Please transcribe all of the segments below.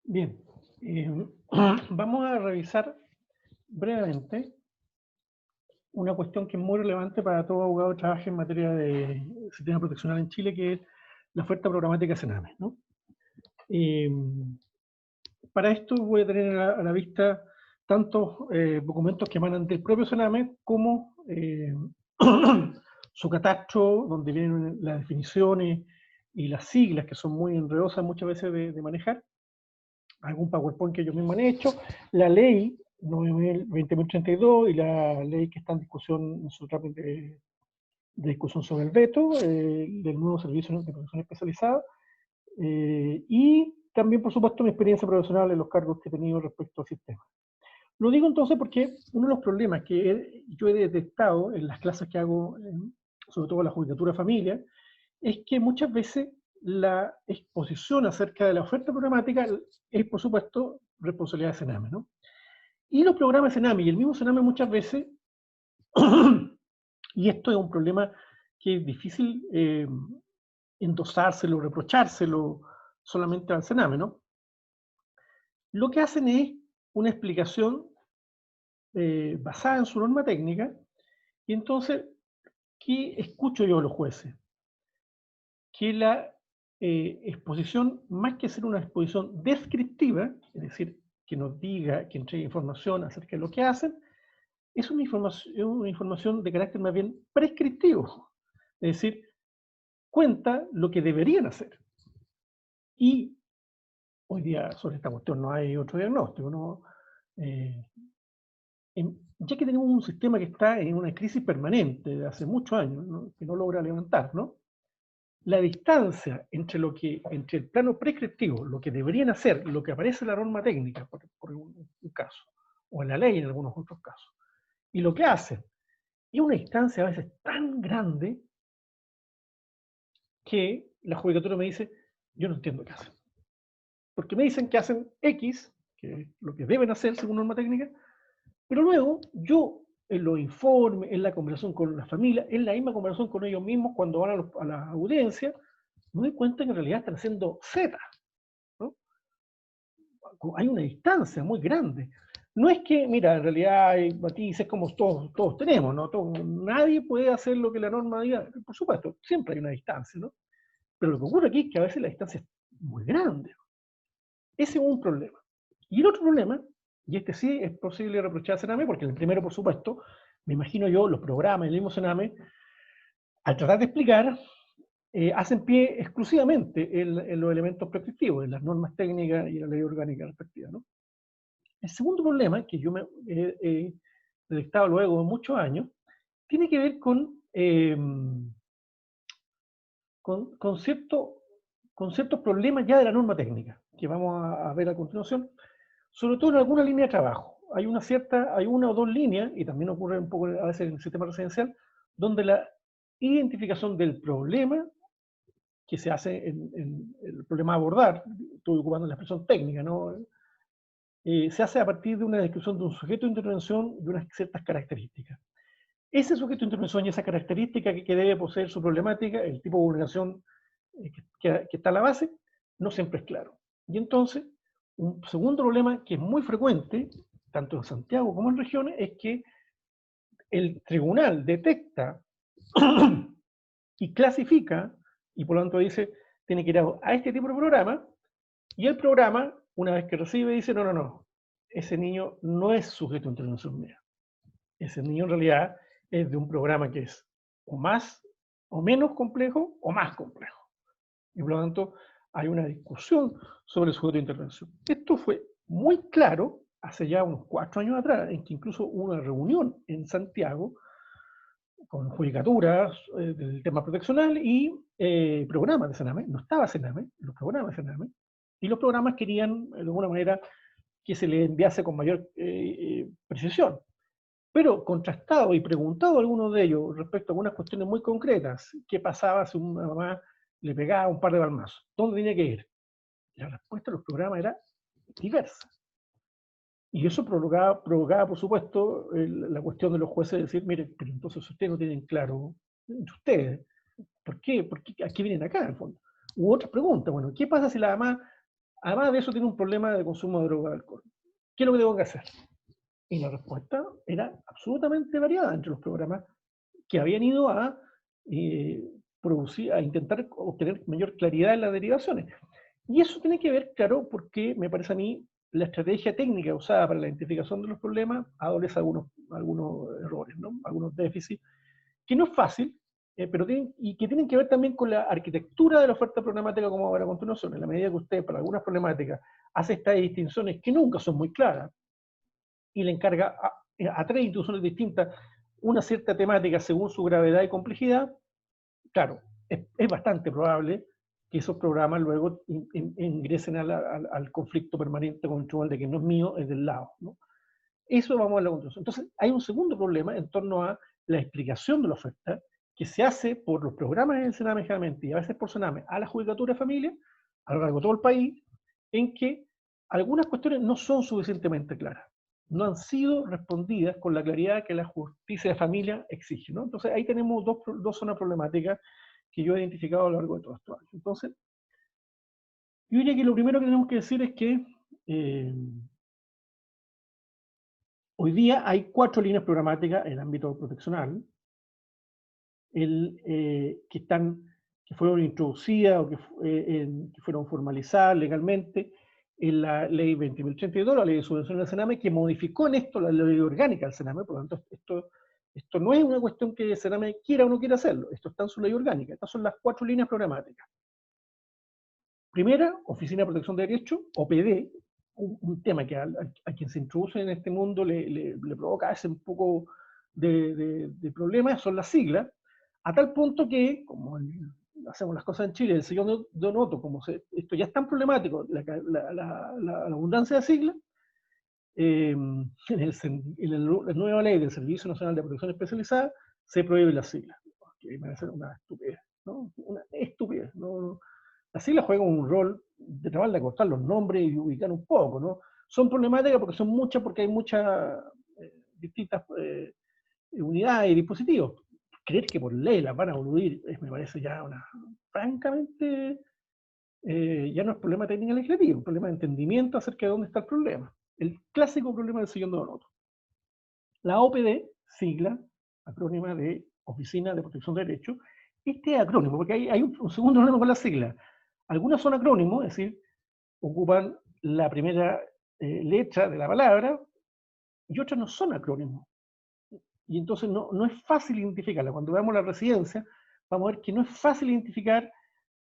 Bien, vamos a revisar brevemente una cuestión que es muy relevante para todo abogado que trabaje en materia de sistema proteccional en Chile, que es la oferta programática Sename, ¿no? Eh, para esto voy a tener a la vista tantos documentos que emanan del propio Sename como su catastro, donde vienen las definiciones y las siglas, que son muy enredosas muchas veces de manejar, algún PowerPoint que yo mismo han hecho, la ley 20.032 y la ley que está en discusión en su trámite de discusión sobre el veto del nuevo servicio de protección especializada, y también, por supuesto, mi experiencia profesional en los cargos que he tenido respecto al sistema. Lo digo entonces porque uno de los problemas que yo he detectado en las clases que hago, sobre todo en la judicatura familia, es que muchas veces la exposición acerca de la oferta programática es, por supuesto, responsabilidad de Sename, ¿no? Y los programas Sename y el mismo Sename muchas veces, y esto es un problema que es difícil endosárselo, reprochárselo solamente al Sename, ¿no? Lo que hacen es una explicación basada en su norma técnica, y entonces, ¿qué escucho yo a los jueces? Que la exposición, más que ser una exposición descriptiva, es decir, que nos diga, que entregue información acerca de lo que hacen, es una información de carácter más bien prescriptivo, es decir, cuenta lo que deberían hacer. Y hoy día sobre esta cuestión no hay otro diagnóstico, ¿no? Ya que tenemos un sistema que está en una crisis permanente de hace muchos años, ¿no? Que no logra levantar, ¿no? La distancia entre el plano prescriptivo, lo que deberían hacer, lo que aparece en la norma técnica, por un caso, o en la ley en algunos otros casos, y lo que hacen, es una distancia a veces tan grande que la judicatura me dice, yo no entiendo qué hacen. Porque me dicen que hacen X, que es lo que deben hacer según norma técnica, pero luego yo en los informes, en la conversación con la familia, en la misma conversación con ellos mismos cuando van a la audiencia, me doy cuenta que en realidad están haciendo Z, ¿no? Hay una distancia muy grande. No es que, mira, en realidad hay matices como todos tenemos, ¿no? Nadie puede hacer lo que la norma diga, por supuesto, siempre hay una distancia, ¿no? Pero lo que ocurre aquí es que a veces la distancia es muy grande. Ese es un problema. Y el otro problema, y este sí es posible reprochar a Sename, porque el primero, por supuesto, me imagino yo, los programas, el mismo Sename, al tratar de explicar, hacen pie exclusivamente en los elementos prescriptivos, en las normas técnicas y en la ley orgánica respectiva, ¿no? El segundo problema, que yo me he detectado luego de muchos años, tiene que ver con ciertos problemas ya de la norma técnica, que vamos a ver a continuación, sobre todo en alguna línea de trabajo. Hay una o dos líneas, y también ocurre un poco a veces en el sistema residencial, donde la identificación del problema que se hace en el problema a abordar, estoy ocupando la expresión técnica, ¿no? Se hace a partir de una descripción de un sujeto de intervención y unas ciertas características. Ese sujeto de intervención y esa característica que debe poseer su problemática, el tipo de vulneración que está a la base, no siempre es claro. Y entonces, un segundo problema que es muy frecuente, tanto en Santiago como en regiones, es que el tribunal detecta y clasifica, y por lo tanto dice, tiene que ir a este tipo de programa, y el programa, una vez que recibe, dice, no, ese niño no es sujeto de intervención mía. Ese niño en realidad es de un programa que es o más o menos complejo o más complejo. Y por lo tanto hay una discusión sobre el sujeto de intervención. Esto fue muy claro hace ya unos 4 años atrás, en que incluso hubo una reunión en Santiago con judicaturas del tema proteccional y programas de Sename. No estaba Sename, los programas de Sename. Y los programas querían, de alguna manera, que se le enviase con mayor precisión. Pero contrastado y preguntado a algunos de ellos respecto a algunas cuestiones muy concretas, ¿qué pasaba si una mamá le pegaba un par de palmazos? ¿Dónde tenía que ir? La respuesta de los programas era diversa. Y eso provocaba por supuesto, la cuestión de los jueces de decir, mire, pero entonces ustedes no tienen claro, entre ustedes, ¿por qué? ¿A qué vienen acá, en el fondo? U otra pregunta, bueno, ¿qué pasa si la mamá Además de eso tiene un problema de consumo de droga y alcohol. ¿Qué es lo que tengo que hacer? Y la respuesta era absolutamente variada entre los programas que habían ido a producir, a intentar obtener mayor claridad en las derivaciones. Y eso tiene que ver, claro, porque me parece a mí la estrategia técnica usada para la identificación de los problemas adolece algunos errores, ¿no? Algunos déficits, que no es fácil, pero y que tienen que ver también con la arquitectura de la oferta programática como va a continuación. En la medida que usted, para algunas problemáticas, hace estas distinciones que nunca son muy claras, y le encarga a tres instituciones distintas una cierta temática según su gravedad y complejidad, claro, es bastante probable que esos programas luego ingresen al conflicto permanente con el tribunal de que no es mío, es del lado, ¿no? Eso vamos a la conclusión. Entonces, hay un segundo problema en torno a la explicación de la oferta que se hace por los programas en el Sename generalmente y a veces por Sename a la Judicatura de Familia, a lo largo de todo el país, en que algunas cuestiones no son suficientemente claras, no han sido respondidas con la claridad que la justicia de familia exige, ¿no? Entonces, ahí tenemos dos zonas problemáticas que yo he identificado a lo largo de todos estos años. Entonces, yo diría que lo primero que tenemos que decir es que hoy día hay 4 líneas programáticas en el ámbito proteccional que fueron introducidas o que fueron formalizadas legalmente en la ley 20.032, la ley de subvención del Sename, que modificó en esto la ley orgánica del Sename. Por lo tanto, esto no es una cuestión que el Sename quiera o no quiera hacerlo, esto está en su ley orgánica. Estas son las 4 líneas programáticas. Primera, Oficina de Protección de Derechos, OPD, un tema que a quien se introduce en este mundo le provoca ese un poco de problemas, son las siglas, a tal punto que, como hacemos las cosas en Chile, el señor Donoto, como esto ya es tan problemático, la abundancia de siglas, en la nueva ley del Servicio Nacional de Protección Especializada se prohíben las siglas, que me parece una estupidez, ¿no? Una estupidez, ¿no? Las siglas juegan un rol de tratar de cortar los nombres y ubicar un poco, ¿no? Son problemáticas porque son muchas, porque hay muchas distintas unidades y dispositivos. Creer que por ley las van a eludir me parece ya francamente, ya no es problema técnico legislativo, es un problema de entendimiento acerca de dónde está el problema. El clásico problema del sillón de Donoto. La OPD, sigla, acrónima de Oficina de Protección de Derechos, este acrónimo, porque hay un segundo problema con la sigla. Algunas son acrónimos, es decir, ocupan la primera letra de la palabra, y otras no son acrónimos. Y entonces no es fácil identificarla. Cuando veamos la residencia, vamos a ver que no es fácil identificar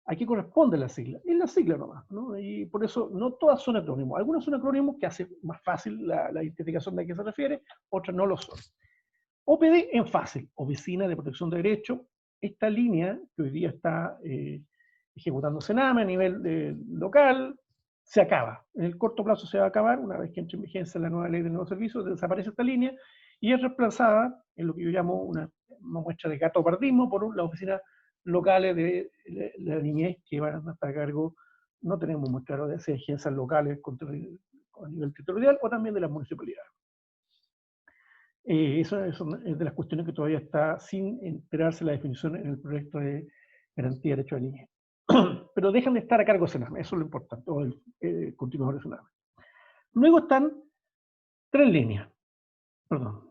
a qué corresponde la sigla. Es la sigla nomás, ¿no? Y por eso no todas son acrónimos. Algunos son acrónimos que hacen más fácil la identificación de a qué se refiere, otras no lo son. OPD en fácil, Oficina de Protección de Derechos. Esta línea que hoy día está ejecutando Sename a nivel local, se acaba. En el corto plazo se va a acabar, una vez que entre en vigencia la nueva ley de nuevos servicios, desaparece esta línea y es reemplazada en lo que yo llamo una muestra de gatopardismo por las oficinas locales de la niñez que van a estar a cargo, no tenemos muy claro, de esas agencias locales a nivel territorial o también de las municipalidades. Eso es de las cuestiones que todavía está sin enterarse la definición en el proyecto de garantía de derecho de niñez. Pero dejan de estar a cargo de Sename, eso es lo importante, o el continuador de Sename. Luego están 3 líneas, perdón.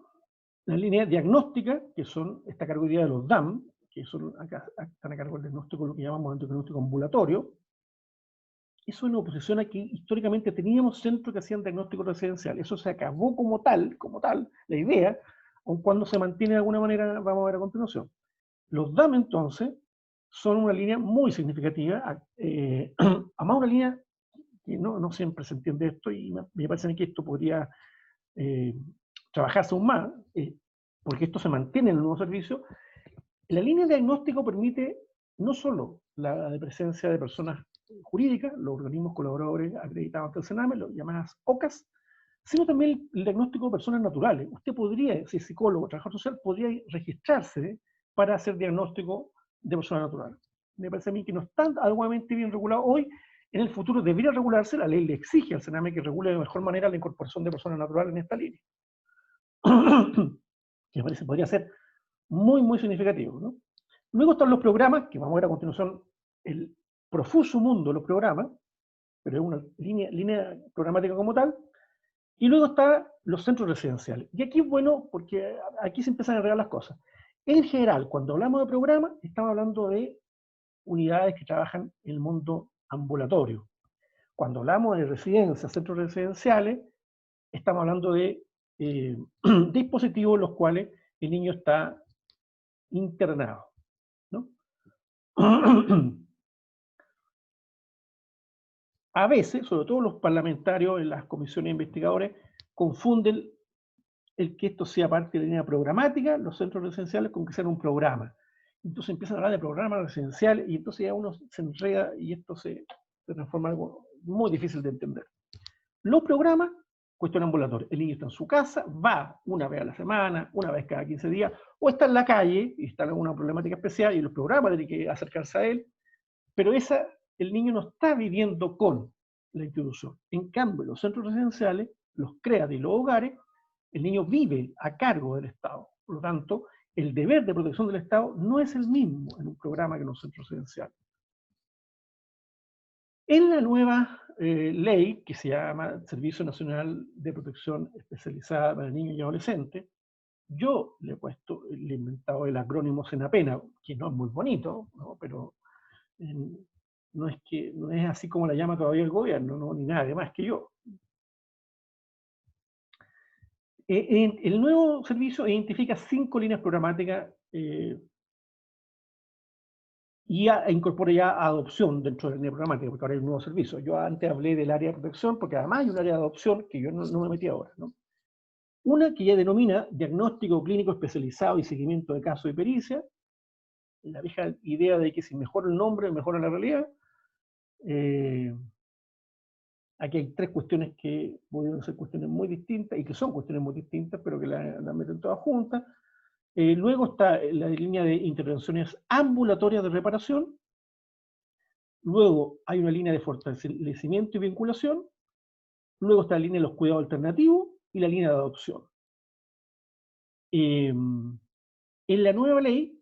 La línea diagnóstica, que está a cargo hoy día de los DAM, que están a cargo del diagnóstico, lo que llamamos el diagnóstico ambulatorio. Eso en oposición a que históricamente teníamos centros que hacían diagnóstico residencial. Eso se acabó como tal, la idea, aun cuando se mantiene de alguna manera, vamos a ver a continuación. Los DAM entonces son una línea muy significativa, además una línea que no siempre se entiende esto, y me parece que esto podría trabajarse aún más, porque esto se mantiene en el nuevo servicio. La línea de diagnóstico permite no solo la presencia de personas jurídicas, los organismos colaboradores acreditados ante el Sename, las llamadas OCAS, sino también el diagnóstico de personas naturales. Usted podría, si es psicólogo o trabajador social, podría registrarse para hacer diagnóstico de personas naturales. Me parece a mí que no está adecuadamente bien regulado hoy. En el futuro debería regularse, la ley le exige al Sename que regule de mejor manera la incorporación de personas naturales en esta línea. Que me parece podría ser muy, muy significativo, ¿no? Luego están los programas, que vamos a ver a continuación el profuso mundo de los programas, pero es una línea programática como tal. Y luego están los centros residenciales. Y aquí es bueno porque aquí se empiezan a arreglar las cosas. En general, cuando hablamos de programa, estamos hablando de unidades que trabajan en el mundo ambulatorio. Cuando hablamos de residencias, centros residenciales, estamos hablando de dispositivos en los cuales el niño está internado, ¿no? A veces, sobre todo los parlamentarios en las comisiones investigadores, confunden el que esto sea parte de la línea programática, los centros residenciales, con que sean un programa. Entonces empiezan a hablar de programas residenciales y entonces ya uno se enreda y esto se transforma en algo muy difícil de entender. Los programas, cuestión ambulatoria. El niño está en su casa, va una vez a la semana, una vez cada 15 días, o está en la calle y está en alguna problemática especial y los programas tienen que acercarse a él, pero el niño no está viviendo con la institución. En cambio, los centros residenciales, los CREAT y los hogares, el niño vive a cargo del Estado. Por lo tanto, el deber de protección del Estado no es el mismo en un programa que en un centro residencial. En la nueva ley, que se llama Servicio Nacional de Protección Especializada para Niños y Adolescentes, yo le he inventado el acrónimo SENAPENA, que no es muy bonito, ¿no? Pero no es así como la llama todavía el gobierno, ¿no? Ni nadie más que yo. El nuevo servicio identifica 5 líneas programáticas y incorpora ya adopción dentro de la línea programática, porque ahora hay un nuevo servicio. Yo antes hablé del área de protección, porque además hay un área de adopción que yo no me metí ahora, ¿no? Una que ya denomina diagnóstico clínico especializado y seguimiento de casos y pericia, la vieja idea de que si mejora el nombre, mejora la realidad. Aquí hay 3 cuestiones que pudieron ser cuestiones muy distintas, y que son cuestiones muy distintas, pero que las meten todas juntas. Luego está la línea de intervenciones ambulatorias de reparación. Luego hay una línea de fortalecimiento y vinculación. Luego está la línea de los cuidados alternativos y la línea de adopción. En la nueva ley,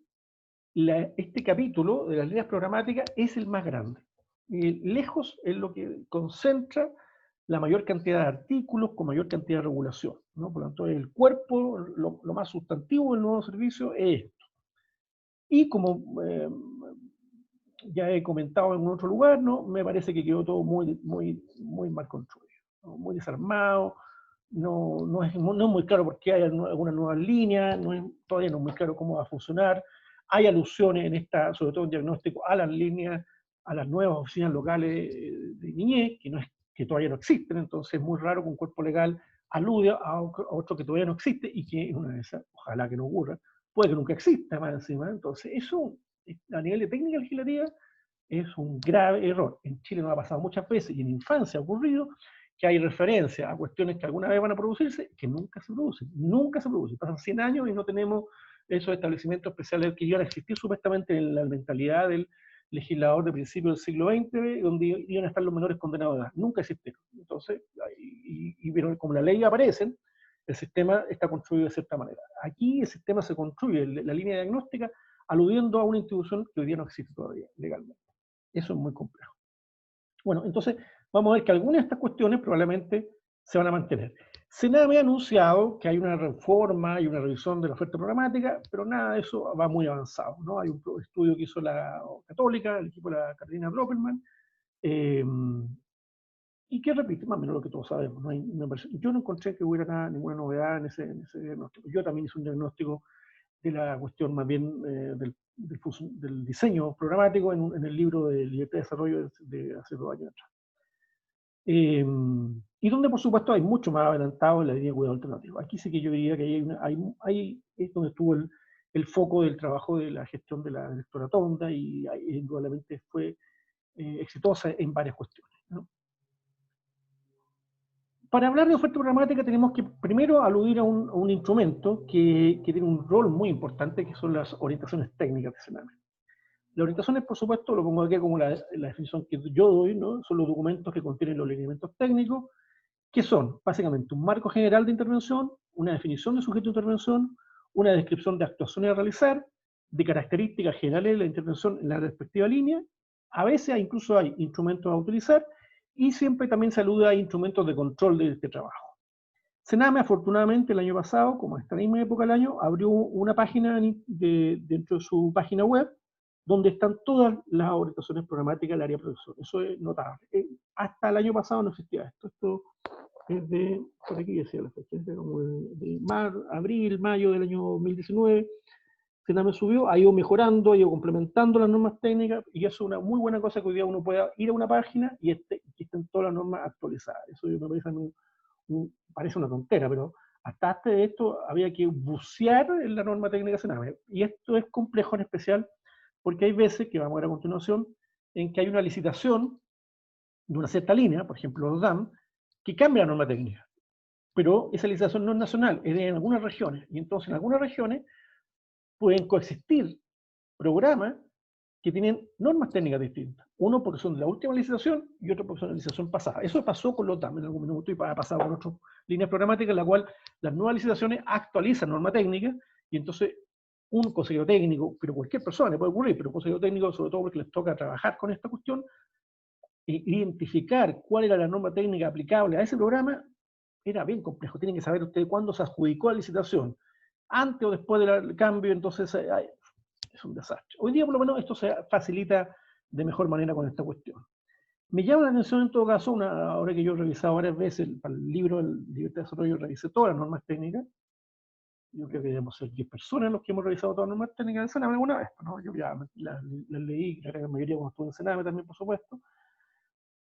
este capítulo de las líneas programáticas es el más grande. Lejos es lo que concentra la mayor cantidad de artículos con mayor cantidad de regulación, ¿no? Por lo tanto, el cuerpo, lo más sustantivo del nuevo servicio es esto. Y como ya he comentado en otro lugar, ¿no? Me parece que quedó todo muy mal construido, ¿no? Muy desarmado, no es muy claro por qué hay algunas nuevas líneas, todavía no es muy claro cómo va a funcionar. Hay alusiones en esta, sobre todo en diagnóstico, a las líneas, a las nuevas oficinas locales de niñez, que todavía no existen, entonces es muy raro que un cuerpo legal alude a otro que todavía no existe y que una de esas, ojalá que no ocurra, puede que nunca exista más encima. Entonces eso, a nivel de técnica legislativa, es un grave error. En Chile nos ha pasado muchas veces y en infancia ha ocurrido que hay referencia a cuestiones que alguna vez van a producirse, que nunca se producen. Pasan 100 años y no tenemos esos establecimientos especiales que iban a existir supuestamente en la mentalidad del legislador de principios del siglo XX, donde iban a estar los menores condenados de edad. Nunca existieron. Entonces, pero como la ley aparecen, el sistema está construido de cierta manera. Aquí el sistema se construye, la línea diagnóstica, aludiendo a una institución que hoy día no existe todavía legalmente. Eso es muy complejo. Bueno, entonces vamos a ver que algunas de estas cuestiones probablemente se van a mantener. SENAME me ha anunciado que hay una reforma y una revisión de la oferta programática, pero nada de eso va muy avanzado, ¿no? Hay un estudio que hizo la Católica, el equipo de la Carolina Broppelman, y que repite más o menos lo que todos sabemos. Yo no encontré que hubiera ninguna novedad en ese diagnóstico. Yo también hice un diagnóstico de la cuestión más bien del diseño programático en el libro de Libertad de Desarrollo de hace 2 años atrás. Y donde, por supuesto, hay mucho más adelantado en la línea de cuidado alternativo. Aquí sí que yo diría que es donde estuvo el foco del trabajo de la gestión de la directora Tonda, y indudablemente fue exitosa en varias cuestiones, ¿no? Para hablar de oferta programática tenemos que primero aludir a un instrumento que tiene un rol muy importante, que son las orientaciones técnicas de SENAME. Las orientaciones, por supuesto, lo pongo aquí como la definición que yo doy, ¿no? Son los documentos que contienen los lineamientos técnicos, que son básicamente un marco general de intervención, una definición de sujeto de intervención, una descripción de actuaciones a realizar, de características generales de la intervención en la respectiva línea. A veces incluso hay instrumentos a utilizar, y siempre también se alude a instrumentos de control de este trabajo. Sename, afortunadamente, el año pasado, como a esta misma época del año, abrió una página dentro de su página web, donde están todas las orientaciones programáticas del área de producción. Eso es notable. Hasta el año pasado no existía esto. Esto es de, por aquí decía la fecha, de abril, mayo del año 2019. Sename subió, ha ido mejorando, ha ido complementando las normas técnicas, y eso es una muy buena cosa, que hoy día uno pueda ir a una página y estén todas las normas actualizadas. Eso me parece, parece una tontera, pero hasta antes de esto había que bucear en la norma técnica Sename. Y esto es complejo, en especial porque hay veces, que vamos a ver a continuación, en que hay una licitación de una cierta línea, por ejemplo los DAM, que cambia la norma técnica. Pero esa licitación no es nacional, es en algunas regiones. Y entonces en algunas regiones pueden coexistir programas que tienen normas técnicas distintas. Uno porque son de la última licitación y otro porque son de la licitación pasada. Eso pasó con los DAM en algún minuto y ha pasado con otras líneas programáticas, en la cual las nuevas licitaciones actualizan norma técnica, y entonces un consejero técnico, pero cualquier persona le puede ocurrir, pero un consejero técnico, sobre todo porque les toca trabajar con esta cuestión, identificar cuál era la norma técnica aplicable a ese programa, era bien complejo. Tienen que saber ustedes cuándo se adjudicó la licitación, antes o después del cambio. Entonces es un desastre. Hoy día, por lo menos, esto se facilita de mejor manera con esta cuestión. Me llama la atención, en todo caso, ahora que yo he revisado varias veces para el libro del Libertad de Desarrollo, revisé todas las normas técnicas. Yo creo que debemos ser 10 personas los que hemos revisado todas las normas técnicas del Sename alguna vez, ¿no? Yo ya las leí, la gran mayoría cuando estuve en Sename también, por supuesto,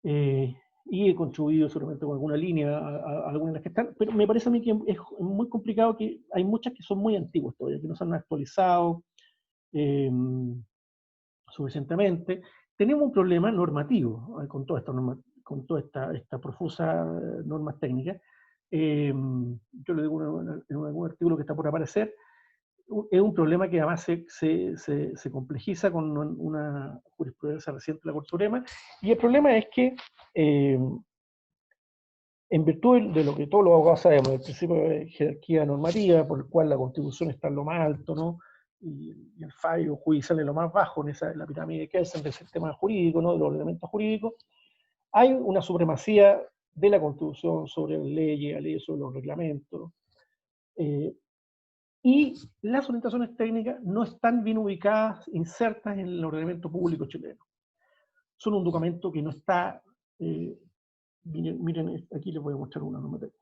y he contribuido solamente con alguna línea a algunas de las que están, pero me parece a mí que es muy complicado, que hay muchas que son muy antiguas todavía, que no se han actualizado suficientemente. Tenemos un problema normativo con toda esta profusa normas técnicas. Yo le digo en algún artículo que está por aparecer, es un problema que además se complejiza con una jurisprudencia reciente de la Corte Suprema, y el problema es que, en virtud de lo que todos los abogados sabemos, el principio de jerarquía normativa, por el cual la Constitución está en lo más alto, ¿no? y el fallo judicial en lo más bajo, en la pirámide de Kelsen del sistema jurídico, ¿no? De los elementos jurídicos, hay una supremacía de la Constitución sobre las leyes, sobre los reglamentos, y las orientaciones técnicas no están bien ubicadas, insertas en el ordenamiento público chileno. Son un documento que no está... miren, aquí les voy a mostrar una norma técnica.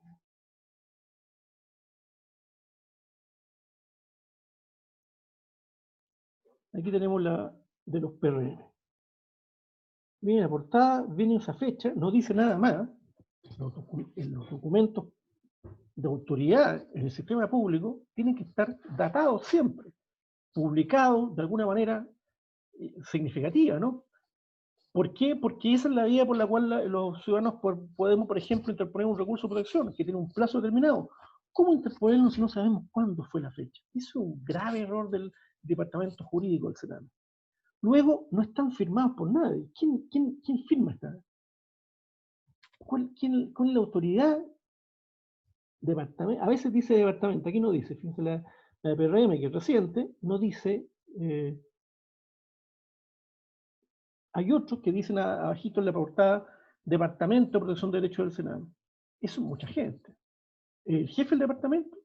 Aquí tenemos la de los PRM. Viene la portada, viene esa fecha, no dice nada más. En los documentos de autoridad en el sistema público tienen que estar datados siempre, publicados de alguna manera significativa, ¿no? ¿Por qué? Porque esa es la vía por la cual los ciudadanos podemos, por ejemplo, interponer un recurso de protección que tiene un plazo determinado. ¿Cómo interponerlo si no sabemos cuándo fue la fecha? Eso es un grave error del departamento jurídico del Senado. Luego, no están firmados por nadie. ¿Quién firma esta? ¿Cuál es la autoridad? Departamento. A veces dice departamento, aquí no dice. Fíjense, la PRM, que es reciente, no dice. Hay otros que dicen abajito en la portada, Departamento de Protección de Derechos del Senado. Eso es mucha gente. El jefe del departamento,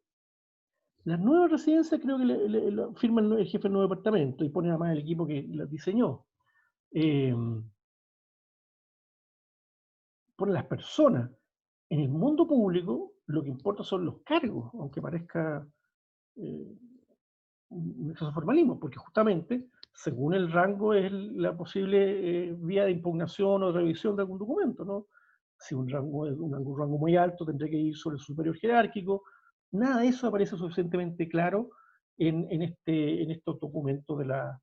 las nuevas residencias creo que le firma el jefe del nuevo departamento y pone además el equipo que las diseñó. Por las personas. En el mundo público, lo que importa son los cargos, aunque parezca un exceso de formalismo, porque justamente, según el rango, es la posible vía de impugnación o de revisión de algún documento, ¿no? Si un rango es un rango muy alto, tendré que ir sobre el superior jerárquico. Nada de eso aparece suficientemente claro en estos documentos de las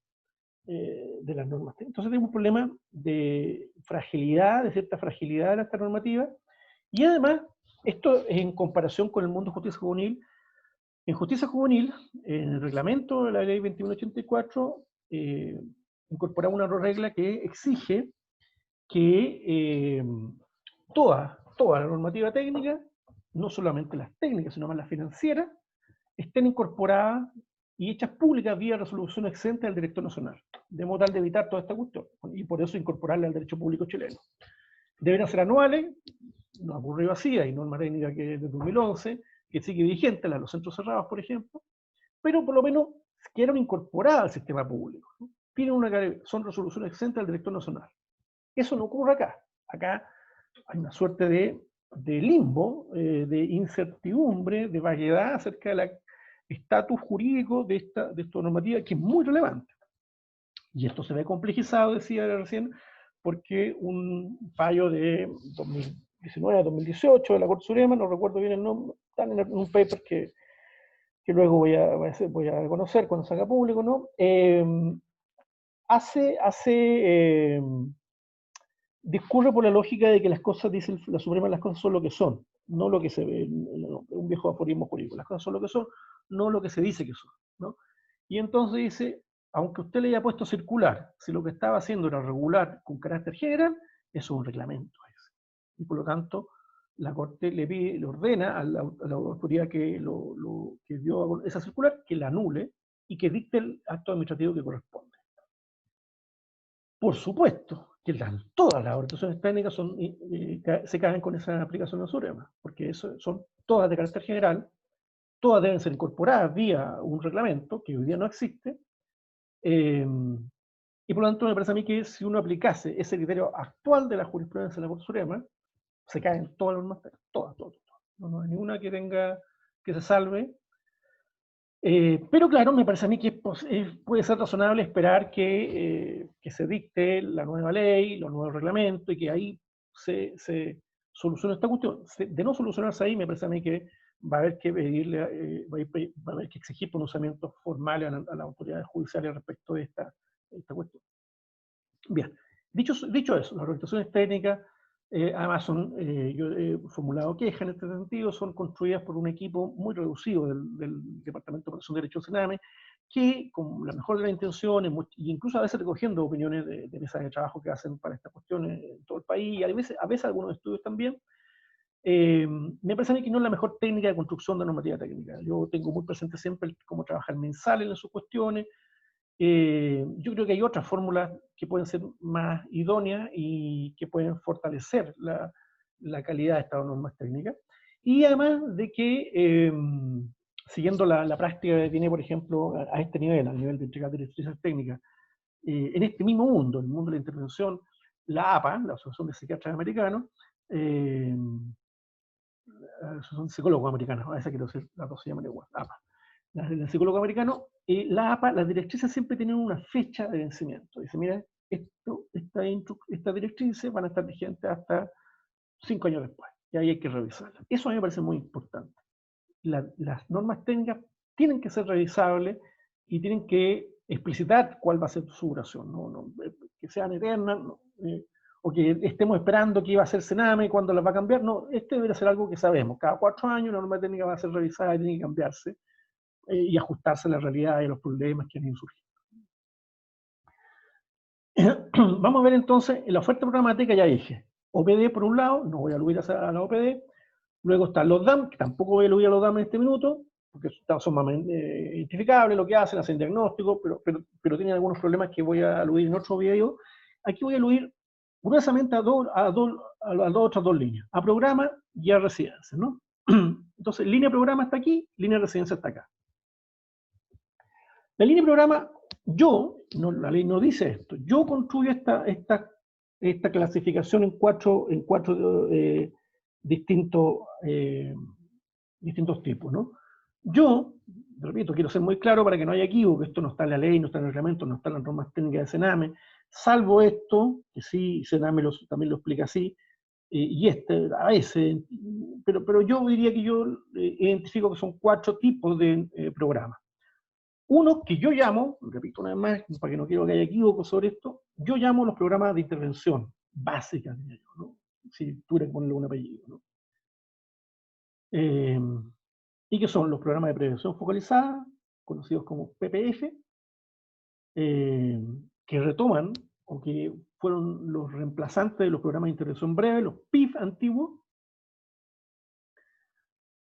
normas. Entonces tenemos un problema de fragilidad, de cierta fragilidad de esta normativa, y además, esto es en comparación con el mundo de justicia juvenil. En justicia juvenil, en el reglamento de la ley 2184, incorporamos una regla que exige que toda la normativa técnica, no solamente las técnicas, sino más las financieras, estén incorporadas y hechas públicas vía resolución exenta del director nacional, de modo tal de evitar toda esta cuestión, y por eso incorporarla al derecho público chileno. Deberán ser anuales, no ocurrió así, hay norma técnica que es de 2011, que sigue vigente, la de los centros cerrados, por ejemplo, pero por lo menos quedaron incorporadas al sistema público, ¿no? Son resoluciones exentas del director nacional. Eso no ocurre acá. Acá hay una suerte de limbo, de incertidumbre, de vaguedad acerca del estatus jurídico de esta normativa, que es muy relevante. Y esto se ve complejizado, decía recién, porque un fallo de 2019, 2018 de la Corte Suprema, no recuerdo bien el nombre, están en un paper que luego voy a conocer cuando salga público, ¿no? Discurre por la lógica de que las cosas, dice la Suprema, las cosas son lo que son, no lo que se ve, un viejo aforismo jurídico, las cosas son lo que son, no lo que se dice que son, ¿no? Y entonces dice, aunque usted le haya puesto circular, si lo que estaba haciendo era regular con carácter general, eso es un reglamento. Y por lo tanto, la Corte le ordena a la autoridad que dio esa circular que la anule y que dicte el acto administrativo que corresponde. Por supuesto que todas las orientaciones técnicas se caen con esa aplicación de la Suprema, porque eso son todas de carácter general, todas deben ser incorporadas vía un reglamento que hoy día no existe, y por lo tanto me parece a mí que si uno aplicase ese criterio actual de la jurisprudencia de la Corte Suprema, se caen todas las normas técnicas, todas. No hay ninguna que se salve. Pero claro, me parece a mí que puede ser razonable esperar que se dicte la nueva ley, los nuevos reglamentos, y que ahí se solucione esta cuestión. De no solucionarse ahí, me parece a mí que va a haber que pedirle, va a haber que exigir pronunciamientos formales a las autoridades judiciales respecto de esta cuestión. Bien, dicho eso, las orientaciones técnicas, además yo he formulado quejas en este sentido, son construidas por un equipo muy reducido del Departamento de Protección de Derechos Sename, que con la mejor de las intenciones, e incluso a veces recogiendo opiniones de mesas de trabajo que hacen para estas cuestiones en todo el país, y a veces algunos estudios también, me parece a mí que no es la mejor técnica de construcción de normativa técnica. Yo tengo muy presente siempre cómo trabaja el mensal en sus cuestiones. Yo creo que hay otras fórmulas que pueden ser más idóneas y que pueden fortalecer la calidad de estas normas técnicas. Y además de que, siguiendo la práctica que tiene, por ejemplo, a este nivel, al nivel de entregar directrices técnicas, en este mismo mundo, el mundo de la intervención, la APA, la Asociación de Psiquiatras Americanos, la Asociación de Psicólogos Americanos, a esa quiero decir, las dos se llaman igual, APA. El psicólogo americano, la APA, las directrices siempre tienen una fecha de vencimiento. Dice, mira, estas directrices van a estar vigentes hasta 5 años después, y ahí hay que revisarlas. Eso a mí me parece muy importante. Las normas técnicas tienen que ser revisables y tienen que explicitar cuál va a ser su duración, que sean eternas, o que estemos esperando que iba a ser Sename, cuándo las va a cambiar. No, debe ser algo que sabemos. Cada 4 años la norma técnica va a ser revisada y tiene que cambiarse y ajustarse a la realidad y a los problemas que han ido surgiendo. Vamos a ver entonces, en la oferta programática ya dije, OPD por un lado, no voy a aludir a la OPD, luego están los DAM, que tampoco voy a aludir a los DAM en este minuto, porque son más identificables lo que hacen diagnóstico, pero tienen algunos problemas que voy a aludir en otro video. Aquí voy a aludir gruesamente a las otras dos líneas, a programa y a residencia, ¿no? Entonces, línea programa está aquí, línea residencia está acá. La línea de programa, la ley no dice esto, yo construyo esta clasificación en cuatro distintos tipos, ¿no? Yo, repito, quiero ser muy claro para que no haya equívoco, esto no está en la ley, no está en el reglamento, no está en las normas técnicas de Sename, salvo esto, que sí, Sename también lo explica así, y a veces, pero yo diría que yo identifico que son 4 tipos de programas. Uno que yo llamo, repito una vez más, para que no quiero que haya equívocos sobre esto, yo llamo los programas de intervención básicas, ¿no? Si tuviera que ponerle un apellido, ¿no? Y que son los programas de prevención focalizada, conocidos como PPF, que retoman, o que fueron los reemplazantes de los programas de intervención breve, los PIF antiguos,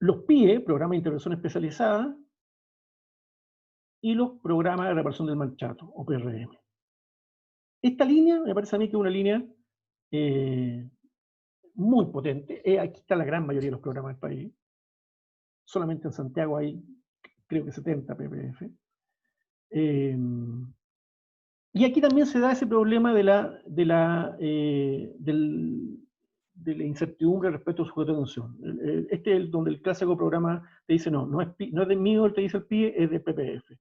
los PIE, programas de intervención especializada, y los programas de reparación del maltrato, o PRM. Esta línea, me parece a mí que es una línea muy potente. Aquí está la gran mayoría de los programas del país. Solamente en Santiago hay, creo que 70 PPF. Y aquí también se da ese problema de la incertidumbre respecto al sujeto de atención. Este es donde el clásico programa te dice, no es de mío, te dice el PIE, es de PPF.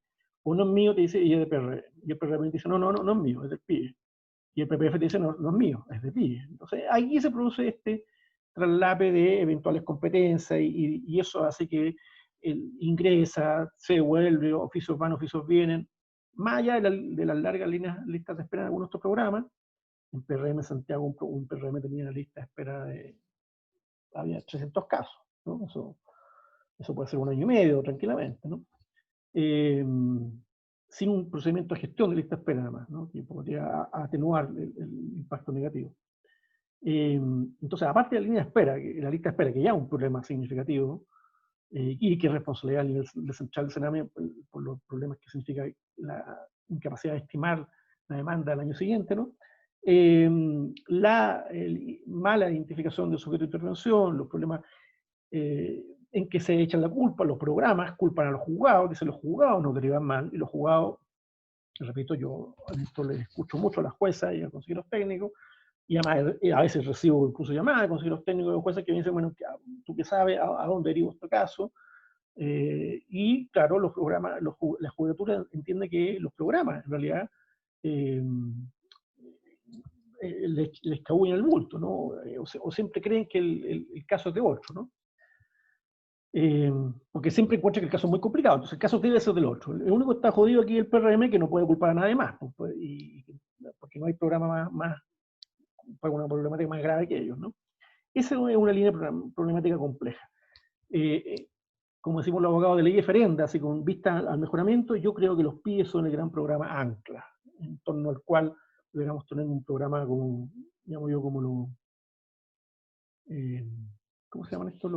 O no es mío, te dice, y es de PRM. Y el PRM te dice, no es mío, es del PIE. Y el PPF te dice, no es mío, es de PIE. Entonces, aquí se produce este traslape de eventuales competencias y eso hace que ingresa, se vuelve, oficios van, oficios vienen, más allá de las largas listas de espera de algunos de estos programas. En PRM Santiago, un PRM tenía una lista de espera había 300 casos, ¿no? Eso puede ser un año y medio tranquilamente, ¿no? Sin un procedimiento de gestión de lista de espera además, ¿no? Que podría atenuar el impacto negativo. Entonces, aparte de la línea de espera, la lista de espera, que ya es un problema significativo, y que es responsabilidad a nivel de central de Sename por los problemas que significa la incapacidad de estimar la demanda del año siguiente, ¿no? La mala identificación del sujeto de intervención, los problemas en que se echan la culpa, los programas culpan a los juzgados, dicen los juzgados nos derivan mal, y los juzgados, repito, yo esto les escucho mucho a las juezas y a los consejeros técnicos, y además a veces recibo incluso llamadas de consejeros técnicos de jueces que me dicen, bueno, tú qué sabes, a dónde derivo este caso. Y claro, los programas, la judicatura entiende que los programas en realidad eh, les cabullen el bulto, ¿no? O siempre creen que el caso es de otro, ¿no? Porque siempre encuentran que el caso es muy complicado, entonces el caso debe ser del otro. El único que está jodido aquí es el PRM, que no puede culpar a nadie más, porque no hay programa más para una problemática más grave que ellos, ¿no? Esa es una línea problemática compleja. Como decimos los abogados de ley diferenda, así con vista al mejoramiento, yo creo que los PIE son el gran programa ancla, en torno al cual deberíamos tener un programa como, llamo yo, como ¿cómo se llaman esto?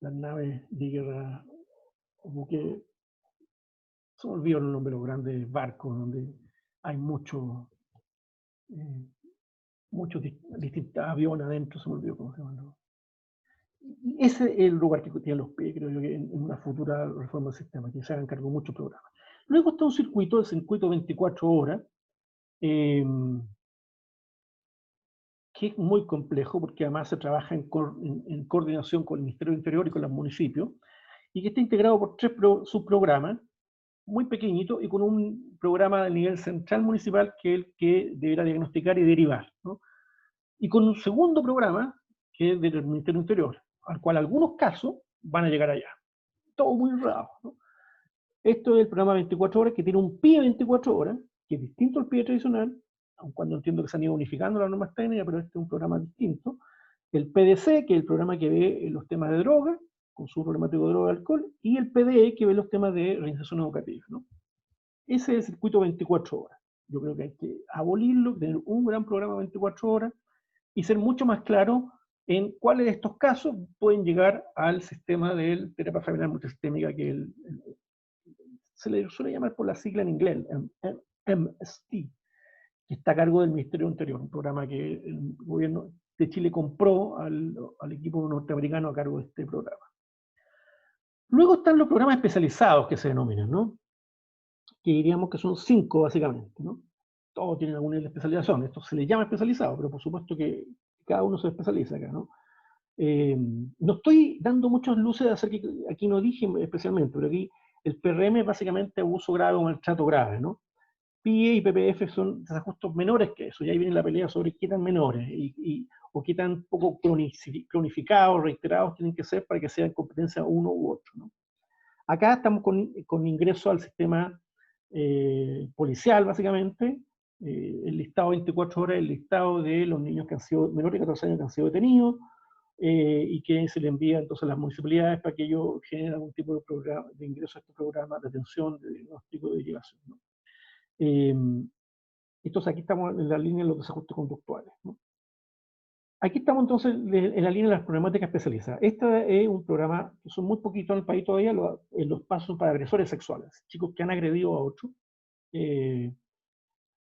Las naves de guerra, como que, se me olvidó el nombre de los grandes barcos, donde hay muchos distintos aviones adentro, se me olvidó cómo se llaman. Ese es el lugar que tienen los PIE, creo yo, que en una futura reforma del sistema, que se hagan cargo de muchos programas. Luego está un circuito, el circuito 24 horas, que es muy complejo porque además se trabaja en coordinación con el Ministerio del Interior y con los municipios, y que está integrado por 3 subprogramas, muy pequeñitos, y con un programa de nivel central municipal que es el que deberá diagnosticar y derivar, ¿no? Y con un segundo programa que es del Ministerio del Interior, al cual algunos casos van a llegar allá. Todo muy raro, ¿no? Esto es el programa 24 horas, que tiene un PIE 24 horas, que es distinto al PIE tradicional, aun cuando entiendo que se han ido unificando las normas técnicas, pero este es un programa distinto. El PDC, que es el programa que ve los temas de droga, consumo problemático de droga y alcohol, y el PDE, que ve los temas de reinserción educativa, ¿no? Ese es el circuito 24 horas. Yo creo que hay que abolirlo, tener un gran programa 24 horas y ser mucho más claro en cuáles de estos casos pueden llegar al sistema de terapia familiar multisistémica, que se le suele llamar por la sigla en inglés, MST, que está a cargo del Ministerio del Interior, un programa que el gobierno de Chile compró al equipo norteamericano a cargo de este programa. Luego están los programas especializados que se denominan, ¿no? Que diríamos que son 5 básicamente, ¿no? Todos tienen algún nivel de especialización, esto se les llama especializado, pero por supuesto que cada uno se especializa acá, ¿no? No estoy dando muchas luces acerca que aquí no dije especialmente, pero aquí el PRM es básicamente abuso grave o maltrato grave, ¿no? PIE y PPF son desajustes menores que eso, y ahí viene la pelea sobre qué tan menores o qué tan poco cronificados, reiterados tienen que ser para que sean competencia uno u otro, ¿no? Acá estamos con ingreso al sistema policial, básicamente, el listado 24 horas, el listado de los niños que han sido menores de 14 años que han sido detenidos, y que se le envía entonces a las municipalidades para que ellos generen algún tipo de programa de ingreso a este programa de atención, de diagnóstico, de derivación, ¿no? Entonces aquí estamos en la línea de los desajustes conductuales, ¿no? Aquí estamos entonces en la línea de las problemáticas especializadas. Este es un programa que son muy poquitos en el país todavía, los pasos para agresores sexuales, chicos que han agredido a otros.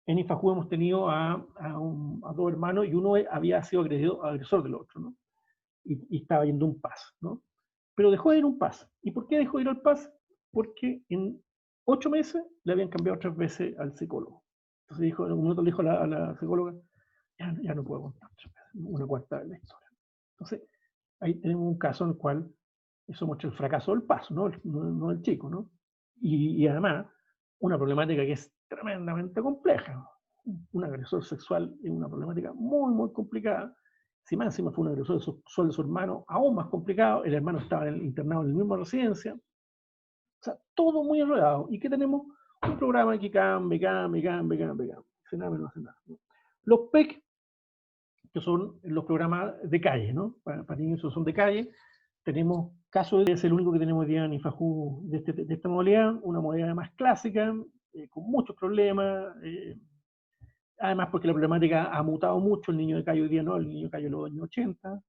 en Infajú hemos tenido a dos hermanos y uno había sido agresor del otro, ¿no? Y estaba yendo un PAS, ¿no? Pero dejó de ir un PAS. ¿Y por qué dejó de ir al PAS? Porque en 8 meses le habían cambiado 3 veces al psicólogo. Entonces dijo, en un momento le dijo a la psicóloga, ya no puedo contar 3 veces, una cuarta vez la historia. Entonces, ahí tenemos un caso en el cual eso muestra el fracaso del PAS, no del chico, ¿no? Y además, una problemática que es tremendamente compleja. Un agresor sexual es una problemática muy, muy complicada. Si más encima fue un agresor sexual de su hermano, aún más complicado. El hermano estaba internado en la misma residencia. O sea, todo muy enredado. ¿Y qué tenemos? Un programa que cambia. Hace nada, no hace nada, ¿no? Los PEC, que son los programas de calle, ¿no? Para niños que son de calle, tenemos casos, es el único que tenemos hoy día en Infajú de esta modalidad, una modalidad más clásica, con muchos problemas, además porque la problemática ha mutado mucho, el niño de calle hoy día no, el niño de calle de los años 80.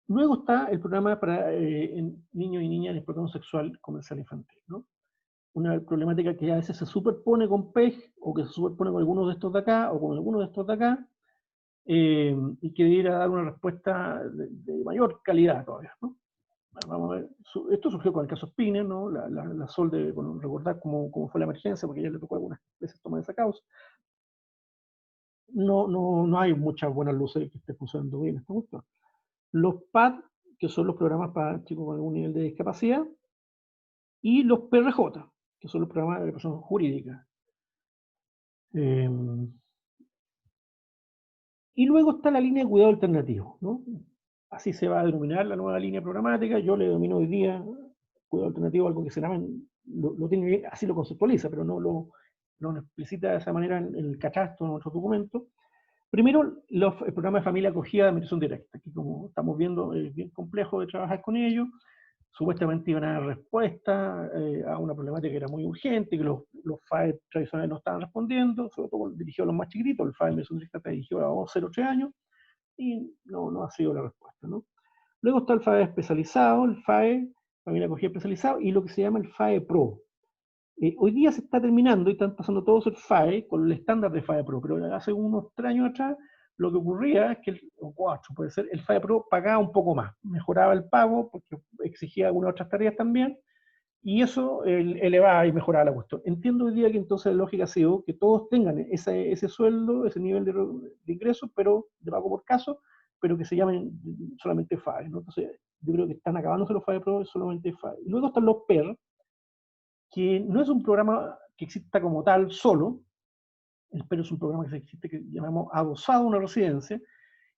Luego está el programa para niños y niñas en explotación sexual comercial infantil, ¿no? Una problemática que a veces se superpone con PEG o que se superpone con algunos de estos de acá o con algunos de estos de acá, y que debiera dar una respuesta de mayor calidad todavía, ¿no? Bueno, vamos a ver, esto surgió con el caso Spinner, ¿no? La Sol debe recordar cómo fue la emergencia, porque ella le tocó algunas veces tomar esa causa. No hay muchas buenas luces que esté funcionando bien esta cuestión. Los PAD, que son los programas para chicos con algún nivel de discapacidad, y los PRJ, que son los programas de representación jurídica. Y luego está la línea de cuidado alternativo, ¿no? Así se va a denominar la nueva línea programática. Yo le domino hoy día cuidado alternativo, algo que se llama, lo tiene, así lo conceptualiza, pero no lo explicita de esa manera en el catastro, en otros documentos. Primero, el programa de familia acogida de administración directa, que como estamos viendo es bien complejo de trabajar con ellos. Supuestamente iban a dar respuesta a una problemática que era muy urgente, que los FAE tradicionales no estaban respondiendo, sobre todo dirigido a los más chiquititos. El FAE de administración directa está dirigido a 0-3 años, y no ha sido la respuesta, ¿no? Luego está el FAE especializado, el FAE, familia acogida especializado, y lo que se llama el FAE Pro. Hoy día se está terminando y están pasando todos el FAE con el estándar de FAE Pro, pero hace unos 3 años atrás lo que ocurría es que, o 4 puede ser, el FAE Pro pagaba un poco más, mejoraba el pago porque exigía algunas otras tareas también, y eso elevaba y mejoraba la cuestión. Entiendo hoy día que entonces la lógica ha sido que todos tengan ese sueldo, ese nivel de ingresos, pero de pago por caso, pero que se llamen solamente FAE, ¿no? Entonces yo creo que están acabándose los FAE Pro, solamente FAE. Y luego están los PER, que no es un programa que exista como tal solo. El PER es un programa que existe, que llamamos adosado a una residencia,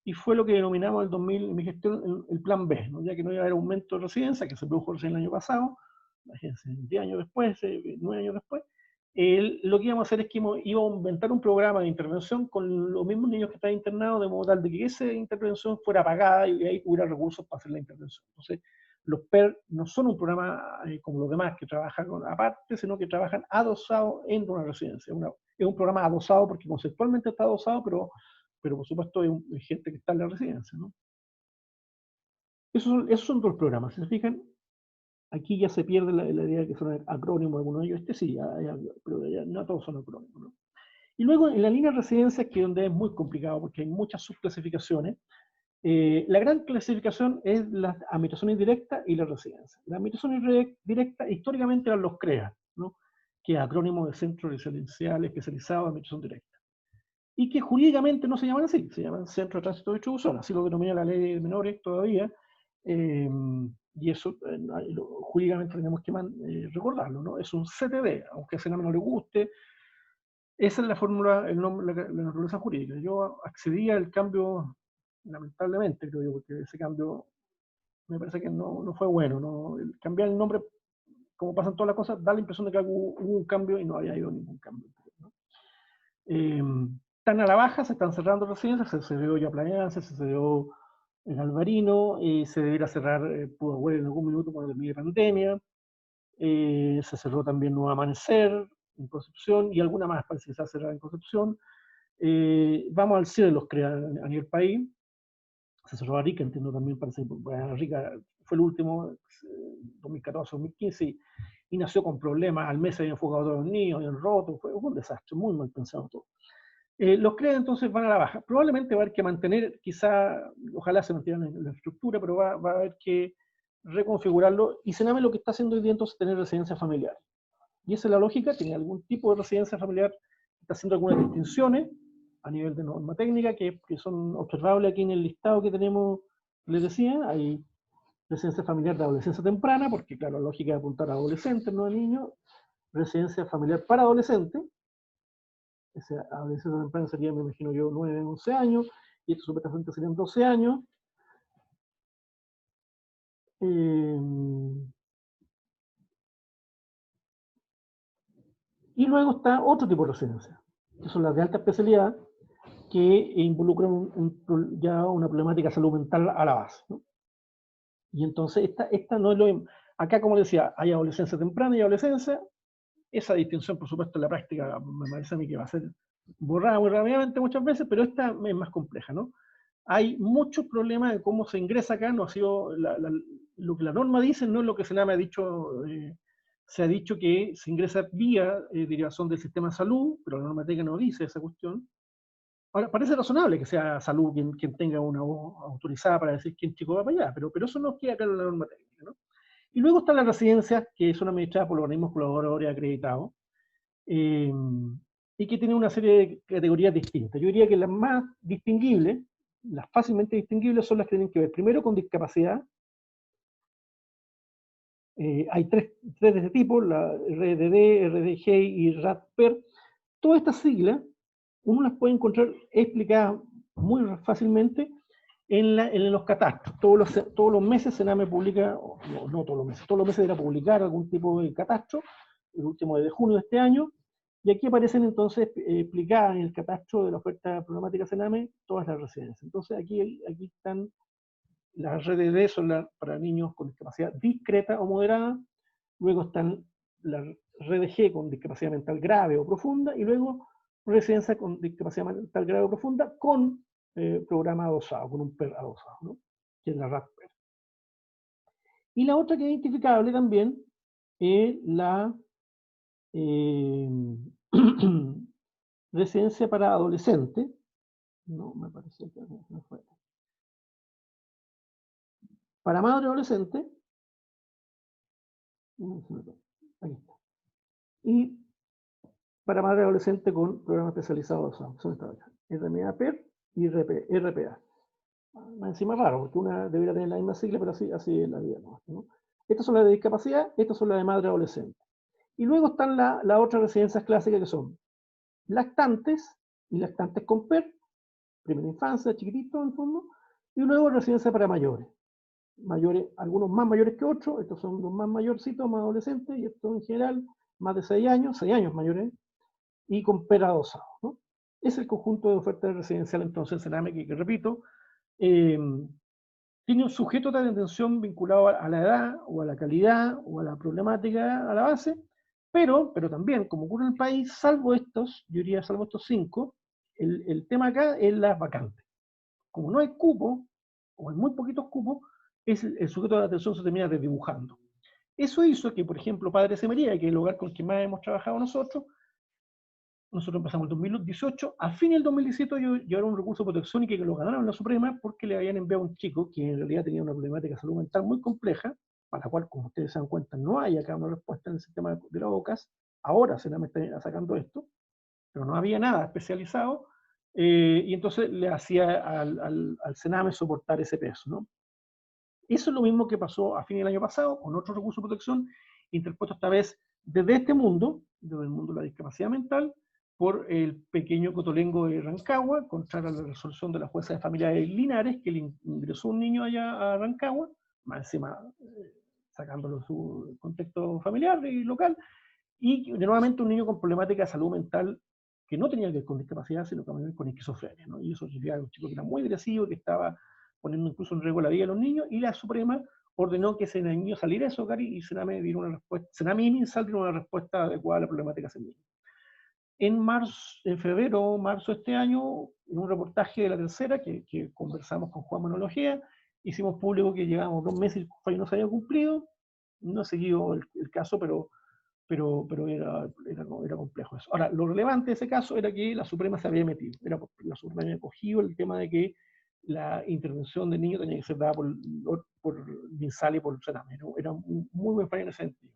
y fue lo que denominamos en el 2000 en mi gestión el plan B, ¿no? Ya que no iba a haber aumento de residencia, que se produjo recién el año pasado, imagínense, 10 años después, 9 años después. Lo que íbamos a hacer es que íbamos a inventar un programa de intervención con los mismos niños que están internados, de modo tal de que esa intervención fuera pagada y ahí hubiera recursos para hacer la intervención. Entonces, los PER no son un programa como los demás que trabajan aparte, sino que trabajan adosados en una residencia. Es un programa adosado porque conceptualmente está adosado, pero por supuesto hay gente que está en la residencia, ¿no? Esos son dos programas. Si se fijan, aquí ya se pierde la idea de que son acrónimos algunos de ellos. Este sí, pero ya no todos son acrónimos, ¿no? Y luego en la línea de residencias, que es donde es muy complicado porque hay muchas subclasificaciones, la gran clasificación es la administración indirecta y la residencia. La administración directa históricamente eran los CREA, ¿no? Que es acrónimo de Centro Residencial Especializado de Administración Directa. Y que jurídicamente no se llaman así, se llaman Centro de Tránsito de Distribución, así lo denomina la ley de menores todavía, y eso jurídicamente tenemos que recordarlo, ¿no? Es un CTD, aunque a ese nombre no le guste. Esa es la fórmula, el nombre, la naturaleza jurídica. Yo accedí al cambio, lamentablemente, creo yo, porque ese cambio me parece que no fue bueno, ¿no? Cambiar el nombre, como pasan todas las cosas, da la impresión de que hubo un cambio y no había habido ningún cambio, ¿no? Están a la baja, se están cerrando residencias, se cerró ya Playanza, se cerró en Alvarino, se debería cerrar pudo volver en algún minuto cuando termine la pandemia, se cerró también Nuevo Amanecer en Concepción y alguna más parece que se va a cerrar en Concepción. Vamos al cierre de los CREA a nivel país, se cerró Arica, entiendo también, parece que Arica fue el último, 2014-2015, y y nació con problemas, al mes se habían enfocado a todos los niños, habían roto, fue un desastre, muy mal pensado todo. Los CREA entonces van a la baja. Probablemente va a haber que mantener, quizá, ojalá se mantenga la estructura, pero va a haber que reconfigurarlo. Y Sename lo que está haciendo hoy día entonces es tener residencia familiar. Y esa es la lógica, tiene algún tipo de residencia familiar, está haciendo algunas distinciones a nivel de norma técnica que son observables aquí en el listado que tenemos, les decía, hay residencia familiar de adolescencia temprana, porque claro, la lógica es apuntar a adolescentes, no a niños, residencia familiar para adolescentes, esa adolescencia temprana sería, me imagino yo, 9, 11 años, y esto supuestamente serían 12 años. Y luego está otro tipo de residencia, que son las de alta especialidad, que involucran ya una problemática de salud mental a la base, ¿no? Y entonces esta no es lo mismo. Acá, como decía, hay adolescencia temprana y adolescencia. Esa distinción, por supuesto, en la práctica me parece a mí que va a ser borrada muy rápidamente muchas veces, pero esta es más compleja, ¿no? Hay muchos problemas de cómo se ingresa acá, no ha sido lo que la norma dice, no es lo que Sename ha dicho, se ha dicho que se ingresa vía derivación del sistema de salud, pero la norma técnica no dice esa cuestión. Ahora, parece razonable que sea salud quien tenga una voz autorizada para decir quién chico va para allá, pero eso no queda claro en la norma técnica, ¿no? Y luego están las residencias, que son administradas por los organismos colaboradores acreditados, eh, y que tienen una serie de categorías distintas. Yo diría que las más distinguibles, las fácilmente distinguibles, son las que tienen que ver primero con discapacidad. Hay tres de este tipo, la RDD, RDG y RADPER. Todas estas siglas, uno las puede encontrar explicadas muy fácilmente en los catastros. Todos los meses Sename publica, no todos los meses, todos los meses deberá publicar algún tipo de catastro, el último de junio de este año, y aquí aparecen entonces explicadas en el catastro de la oferta programática Sename todas las residencias. Entonces aquí están las RDD, son para niños con discapacidad discreta o moderada, luego están las RDG con discapacidad mental grave o profunda, y luego residencia con discapacidad mental grave o profunda con programa adosado, con un PER adosado, ¿no? Que es la RADPER. Y la otra que es identificable también es la residencia para adolescentes. No, me parece que no fue. Para madre adolescente. Aquí está. Y para madre adolescente con programa especializado adosados. Son estas acá. RMA-PER y RPA. Más encima raro, porque una debería tener la misma sigla, pero así es la vida, ¿no? Estas son las de discapacidad, estas son las de madre adolescente. Y luego están las otras residencias clásicas que son lactantes y lactantes con PER, primera infancia, chiquitito en el fondo, y luego residencia para mayores. Algunos más mayores que otros, estos son los más mayorcitos, más adolescentes, y estos en general más de 6 años mayores, y con PER adosado, ¿no? Es el conjunto de oferta residencial entonces en Sename que repito, tiene un sujeto de atención vinculado a la edad, o a la calidad, o a la problemática a la base, pero también, como ocurre en el país, salvo estos, yo diría salvo estos 5, el tema acá es las vacantes. Como no hay cupo, o hay muy poquitos cupos, el sujeto de atención se termina desdibujando. Eso hizo que, por ejemplo, Padre Semería, que es el lugar con el que más hemos trabajado nosotros empezamos en el 2018, a fin del 2017 llevaron un recurso de protección y que lo ganaron en la Suprema porque le habían enviado a un chico que en realidad tenía una problemática de salud mental muy compleja, para la cual, como ustedes se dan cuenta, no hay acá una respuesta en el sistema de la OCAS. Ahora se me está sacando esto, pero no había nada especializado, y entonces le hacía al Sename soportar ese peso, ¿no? Eso es lo mismo que pasó a fin del año pasado con otro recurso de protección interpuesto esta vez desde este mundo, desde el mundo de la discapacidad mental, por el pequeño Cotolengo de Rancagua, contra la resolución de la jueza de familia de Linares, que le ingresó un niño allá a Rancagua, más encima sacándolo de su contexto familiar y local, y de nuevamente un niño con problemática de salud mental que no tenía que ver con discapacidad, sino que con esquizofrenia, ¿no? Y eso significa un chico que era muy agresivo, que estaba poniendo incluso en riesgo la vida de los niños, y la Suprema ordenó que ese niño saliera de su hogar y Sename diera una respuesta, Sename y MinSal dieron una respuesta adecuada a la problemática de ese niño. En febrero o marzo de este año, en un reportaje de La Tercera, que conversamos con Juan Manuel Ojea, hicimos público que llevábamos 2 meses y el fallo no se había cumplido. No he seguido el caso, pero pero era complejo eso. Ahora, lo relevante de ese caso era que la Suprema se había metido, la Suprema había cogido el tema de que la intervención del niño tenía que ser dada por MinSal y por Sename. Era un muy buen fallo en ese sentido.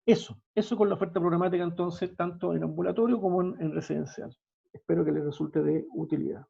Eso con la oferta programática entonces, tanto en ambulatorio como en residencial. Espero que les resulte de utilidad.